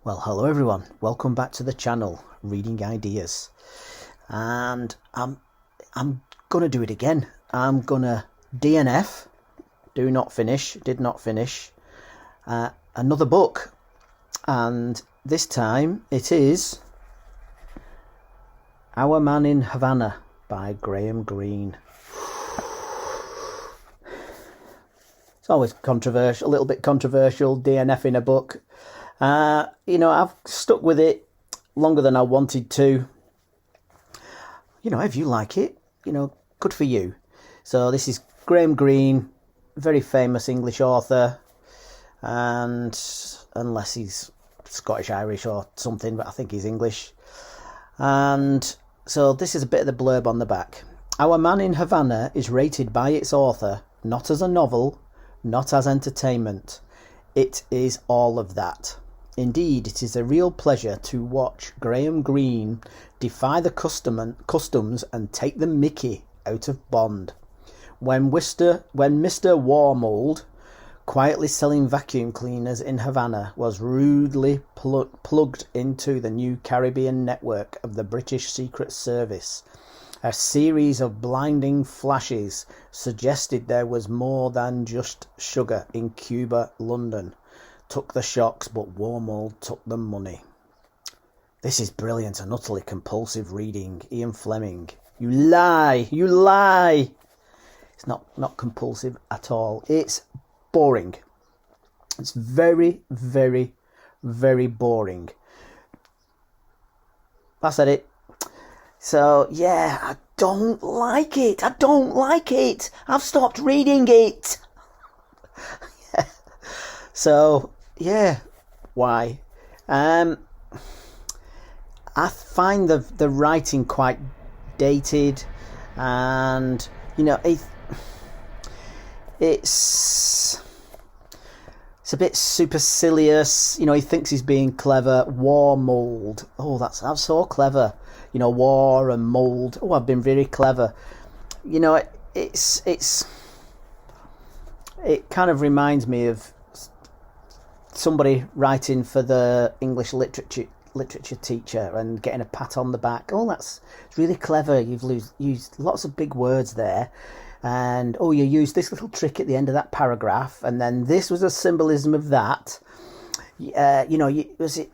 Well, hello everyone. Welcome back to the channel, Reading Ideas. And I'm gonna do it again. I'm gonna DNF, did not finish, another book. And this time it is Our Man in Havana by Greene. It's always controversial, a little bit controversial, DNF in a book. I've stuck with it longer than I wanted to. If you like it, good for you. So this is Greene, very famous English author, and unless he's Scottish, Irish or something, but I think he's English. And so this is a bit of the blurb on the back. Our Man in Havana is rated by its author not as a novel, not as entertainment. It is all of that. Indeed, it is a real pleasure to watch Greene defy the customs and take the mickey out of Bond. When Mr. Warmold, quietly selling vacuum cleaners in Havana, was rudely plugged into the new Caribbean network of the British Secret Service, a series of blinding flashes suggested there was more than just sugar in Cuba. London took the shocks, but Warmold took the money. This is brilliant and utterly compulsive reading. Ian Fleming. You lie! It's not compulsive at all. It's boring. It's very, very, very boring. I said it. So, yeah, I don't like it. I've stopped reading it. So, yeah, why? I find the writing quite dated, and it's a bit supercilious. He thinks he's being clever. Warmold. Oh, that's so clever. War and mold. Oh, I've been very clever. It kind of reminds me of somebody writing for the English literature teacher and getting a pat on the back. Oh, it's really clever. You've used lots of big words there, and you used this little trick at the end of that paragraph, and then this was a symbolism of that. Was it?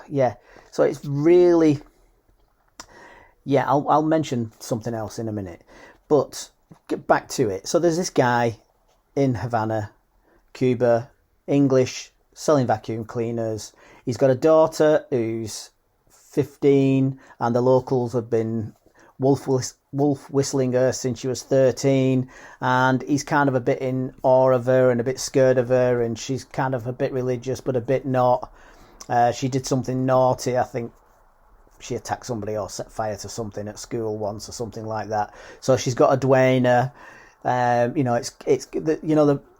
Yeah. So it's really. Yeah, I'll mention something else in a minute, but get back to it. So there's this guy in Havana, Cuba, English, selling vacuum cleaners. He's got a daughter who's 15, and the locals have been wolf whistling her since she was 13, and he's kind of a bit in awe of her and a bit scared of her, and she's kind of a bit religious but a bit not. She did something naughty. I think she attacked somebody or set fire to something at school once or something like that. So she's got a duenna.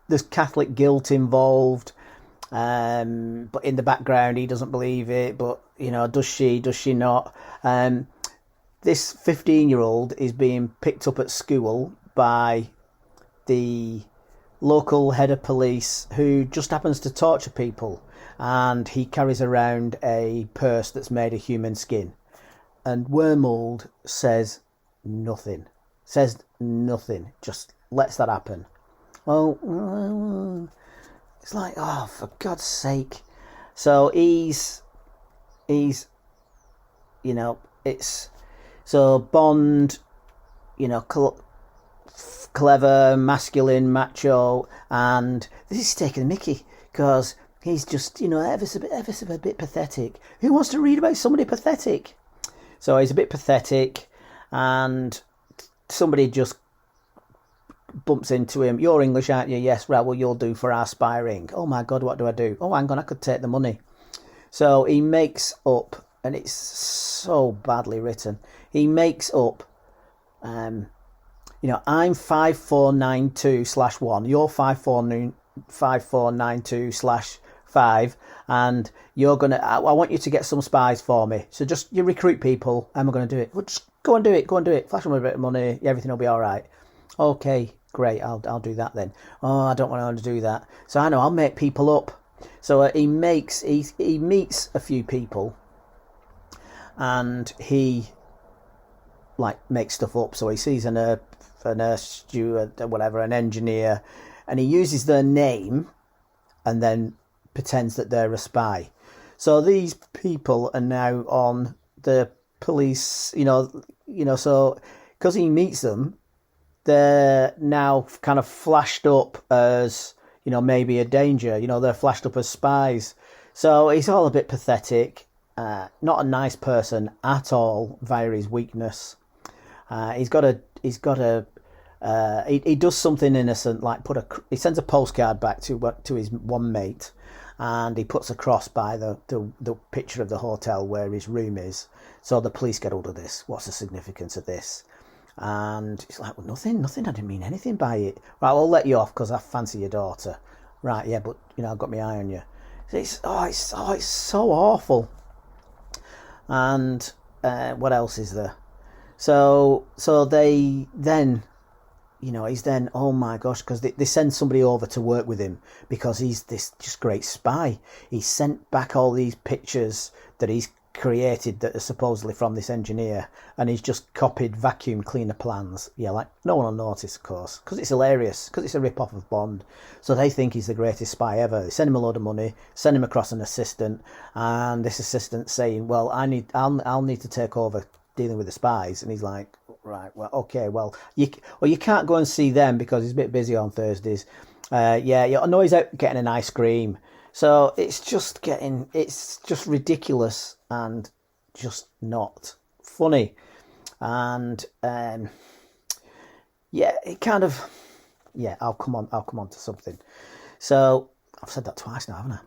There's Catholic guilt involved. But in the background he doesn't believe it, but does she not? This 15-year-old is being picked up at school by the local head of police, who just happens to torture people, and he carries around a purse that's made of human skin, and Warmold says nothing, just lets that happen. Well, it's like, oh, for God's sake. So he's it's so Bond, clever, masculine, macho, and this is taking the mickey because he's just, ever so bit pathetic. Who wants to read about somebody pathetic? So he's a bit pathetic, and somebody just bumps into him. You're English, aren't you? Yes, right, well, you'll do for our sparring. Oh my God, what do I do? Oh, hang on, I could take the money. So he makes up, and it's so badly written. He makes up, I'm 5492/1, you're 5492/5, and you're gonna. I want you to get some spies for me. So just you recruit people, and we're gonna do it. Well, just go and do it. Flash them a bit of money. Everything will be all right. Okay, great. I'll do that then. Oh, I don't want to do that. So I know I'll make people up. So he meets a few people, and he like makes stuff up. So he sees a nurse steward, whatever, an engineer, and he uses their name and then pretends that they're a spy. So these people are now on the police, so because he meets them, they're now kind of flashed up as, maybe a danger. They're flashed up as spies. So he's all a bit pathetic, not a nice person at all via his weakness. He does something innocent, like he sends a postcard back to his one mate, and he puts a cross by the picture of the hotel where his room is. So the police get hold of this. What's the significance of this? And he's like, well, nothing. I didn't mean anything by it. Right, I'll let you off because I fancy your daughter. Right, yeah, but I've got my eye on you. It's so awful. And what else is there? So they then, he's then, oh my gosh, because they send somebody over to work with him because he's this just great spy. He sent back all these pictures that he's created that are supposedly from this engineer, and he's just copied vacuum cleaner plans. Yeah, like no one will notice, of course, because it's hilarious, because it's a rip-off of Bond. So they think he's the greatest spy ever. They send him a load of money, send him across an assistant, and this assistant saying, well, I'll need to take over dealing with the spies. And he's like, right, well, okay, well, you can't go and see them because he's a bit busy on Thursdays. I know he's out getting an ice cream. So it's just ridiculous and just not funny. And I'll come on to something. So I've said that twice now, haven't I?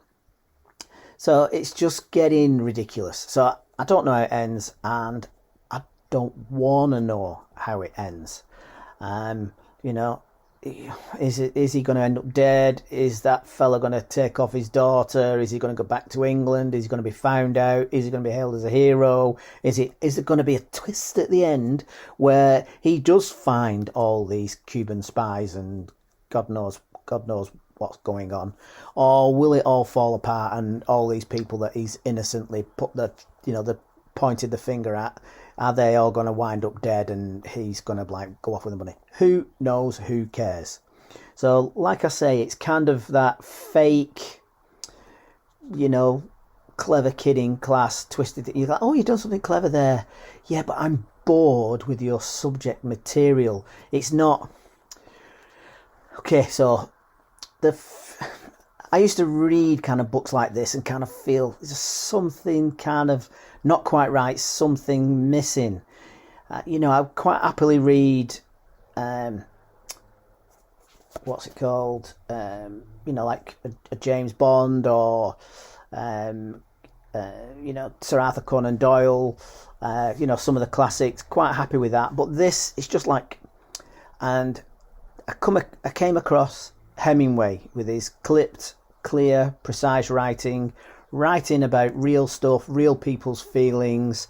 So it's just getting ridiculous. So I don't know how it ends, and I don't want to know how it ends. Is he going to end up dead? Is that fella going to take off his daughter? Is he going to go back to England? Is he going to be found out? Is he going to be hailed as a hero? Is it going to be a twist at the end where he does find all these Cuban spies and God knows what's going on? Or will it all fall apart and all these people that he's innocently pointed the finger at, are they all going to wind up dead and he's going to go off with the money? Who knows? Who cares? So, like I say, it's kind of that fake, clever kid in class, twisted. You're like, oh, you've done something clever there. Yeah, but I'm bored with your subject material. It's not... Okay, so I used to read kind of books like this and kind of feel there's something kind of not quite right, something missing. I quite happily read, what's it called? Like a James Bond or, Sir Arthur Conan Doyle, some of the classics. Quite happy with that. But this is just like, and I came across Hemingway with his clipped, clear, precise writing about real stuff, real people's feelings.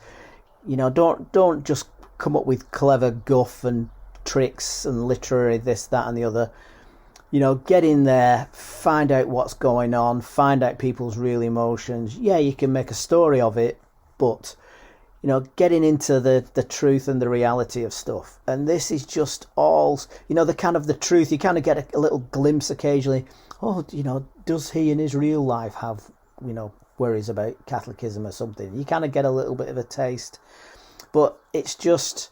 Don't just come up with clever guff and tricks and literary this, that and the other. Get in there, find out what's going on, find out people's real emotions. Yeah, you can make a story of it, but getting into the truth and the reality of stuff. And this is just all, the kind of the truth. You kind of get a little glimpse occasionally. Oh, does he in his real life have, worries about Catholicism or something? You kind of get a little bit of a taste. But it's just,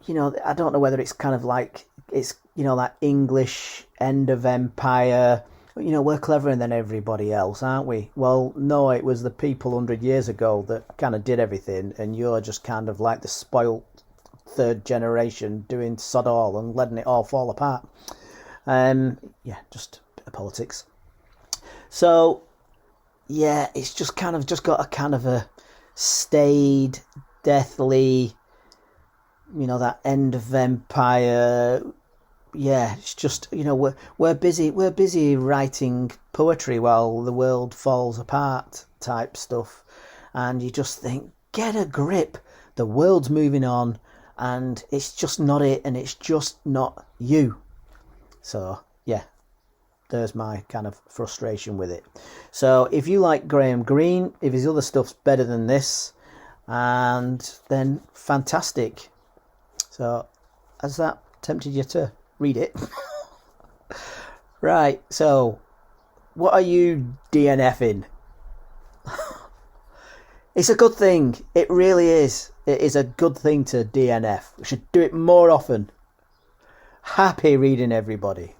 I don't know whether it's kind of like, it's, that English end of empire. We're cleverer than everybody else, aren't we? Well, no, it was the people 100 years ago that kind of did everything, and you're just kind of like the spoilt third generation doing sod all and letting it all fall apart. Just a bit of politics. So, yeah, it's just kind of got a kind of a staid, deathly, that end of empire. Yeah, it's just, we're busy writing poetry while the world falls apart type stuff. And you just think, get a grip. The world's moving on and it's just not it, and it's just not you. So, yeah, there's my kind of frustration with it. So if you like Graham Greene, if his other stuff's better than this, and then fantastic. So has that tempted you to read it? Right, so what are you DNFing? It's a good thing. It really is. It is a good thing to DNF. We should do it more often. Happy reading, everybody.